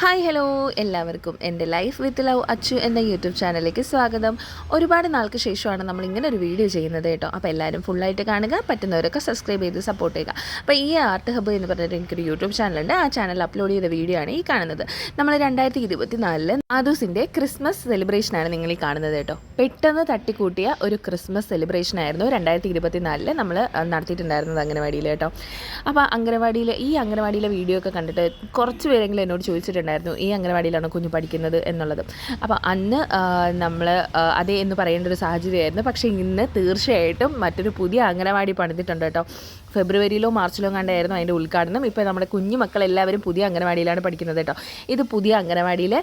Hi hello എല്ലാവർക്കും എൻ്റെ life with love Achu എന്ന യൂട്യൂബ് ചാനലിലേക്ക് സ്വാഗതം. ഒരുപാട് നാൾക്ക് ശേഷമാണ് നമ്മൾ ഇങ്ങനെ ഒരു വീഡിയോ ചെയ്യുന്നത് കേട്ടോ. അപ്പോൾ എല്ലാവരും ഫുള്ളായിട്ട് കാണുക, പറ്റുന്നവരൊക്കെ സബ്സ്ക്രൈബ് ചെയ്ത് സപ്പോർട്ട് ചെയ്യുക. അപ്പോൾ ഈ ആർട്ട് ഹബ്ബ് എന്ന് പറഞ്ഞിട്ട് എനിക്കൊരു യൂട്യൂബ് ചാനലുണ്ട്. ആ ചാനൽ അപ്ലോഡ് ചെയ്ത വീഡിയോ ആണ് ഈ കാണുന്നത്. നമ്മൾ 2024 ആദൂസിൻ്റെ ക്രിസ്മസ് സെലിബ്രേഷനാണ് നിങ്ങൾ ഈ കാണുന്നത് കേട്ടോ. പെട്ടെന്ന് തട്ടിക്കൂട്ടിയ ഒരു ക്രിസ്മസ് സെലിബ്രേഷനായിരുന്നു 2024 നമ്മൾ നടത്തിയിട്ടുണ്ടായിരുന്നത് അംഗനവാടിയിൽ കേട്ടോ. അപ്പോൾ ഈ അംഗനവാടിയിലെ വീഡിയോ ഒക്കെ കണ്ടിട്ട് കുറച്ച് പേരെങ്കിലും എന്നോട് ചോദിച്ചിട്ടുണ്ടായിരുന്നു ഈ അംഗനവാടിയിലാണ് കുഞ്ഞ് പഠിക്കുന്നത് എന്നുള്ളത്. അപ്പോൾ അന്ന് നമ്മൾ അതേ എന്ന് പറയേണ്ട ഒരു സാഹചര്യമായിരുന്നു. പക്ഷേ ഇന്ന് തീർച്ചയായിട്ടും മറ്റൊരു പുതിയ അംഗനവാടി പണിതിട്ടുണ്ട് കേട്ടോ. ഫെബ്രുവരിയിലോ മാർച്ചിലോ കണ്ടായിരുന്നു അതിൻ്റെ ഉദ്ഘാടനം. ഇപ്പോൾ നമ്മുടെ കുഞ്ഞു മക്കളെല്ലാവരും പുതിയ അംഗനവാടിയിലാണ് പഠിക്കുന്നത് കേട്ടോ. ഇത് പുതിയ അംഗനവാടിയിൽ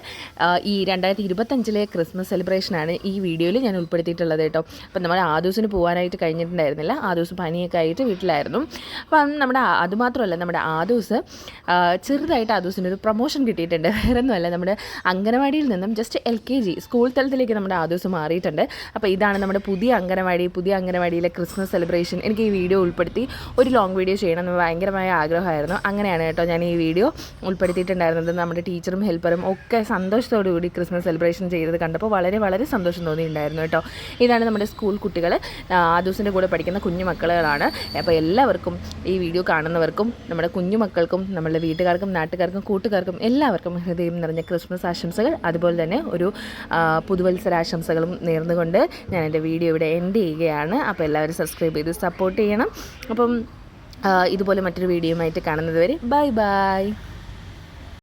ഈ 2025 ക്രിസ്മസ് സെലിബ്രേഷനാണ് ഈ വീഡിയോയിൽ ഞാൻ ഉൾപ്പെടുത്തിയിട്ടുള്ളത് കേട്ടോ. അപ്പം നമ്മുടെ ആദൂസിന് പോകാനായിട്ട് കഴിഞ്ഞിട്ടുണ്ടായിരുന്നില്ല. ആദൂസ് പനിയൊക്കെ ആയിട്ട് വീട്ടിലായിരുന്നു. അപ്പം അതുമാത്രമല്ല, നമ്മുടെ ആദൂസ് ചെറുതായിട്ട് ആദൂസിനൊരു പ്രൊമോഷൻ കിട്ടിയിട്ടുണ്ട്. വേറെ ഒന്നുമല്ല, നമ്മുടെ അംഗനവാടിയിൽ നിന്നും ജസ്റ്റ് LKG സ്കൂൾ തലത്തിലേക്ക് നമ്മുടെ ആദൂസ് മാറിയിട്ടുണ്ട്. അപ്പോൾ ഇതാണ് നമ്മുടെ പുതിയ അംഗനവാടിയിലെ ക്രിസ്മസ് സെലിബ്രേഷൻ. എനിക്ക് ഈ വീഡിയോ ഉൾപ്പെടുത്തി ഒരു ലോങ് വീഡിയോ ചെയ്യണമെന്ന് ഭയങ്കരമായ ആഗ്രഹമായിരുന്നു. അങ്ങനെയാണ് കേട്ടോ ഞാൻ ഈ വീഡിയോ ഉൾപ്പെടുത്തിയിട്ടുണ്ടായിരുന്നത്. നമ്മുടെ ടീച്ചറും ഹെൽപ്പറും ഒക്കെ സന്തോഷത്തോടു കൂടി ക്രിസ്മസ് സെലിബ്രേഷൻ ചെയ്തത് കണ്ടപ്പോൾ വളരെ വളരെ സന്തോഷം തോന്നിയിട്ടുണ്ടായിരുന്നു കേട്ടോ. ഇതാണ് നമ്മുടെ സ്കൂൾ കുട്ടികൾ, ആദൂസിൻ്റെ കൂടെ പഠിക്കുന്ന കുഞ്ഞു മക്കളാണ്. അപ്പോൾ എല്ലാവർക്കും, ഈ വീഡിയോ കാണുന്നവർക്കും, നമ്മുടെ കുഞ്ഞു മക്കൾക്കും, നമ്മളുടെ വീട്ടുകാർക്കും നാട്ടുകാർക്കും കൂട്ടുകാർക്കും എല്ലാവർക്കും ഹൃദയം നിറഞ്ഞ ക്രിസ്മസ് ആശംസകൾ, അതുപോലെ തന്നെ ഒരു പുതുവത്സരാശംസകളും നേർന്നുകൊണ്ട് ഞാൻ എൻ്റെ വീഡിയോ ഇവിടെ എൻഡ് ചെയ്യുകയാണ്. അപ്പോൾ എല്ലാവരും സബ്സ്ക്രൈബ് ചെയ്ത് സപ്പോർട്ട് ചെയ്യണം. അപ്പം ഇതുപോലെ മറ്റൊരു വീഡിയോയുമായിട്ട് കാണുന്നത് വരെ ബൈ ബൈ.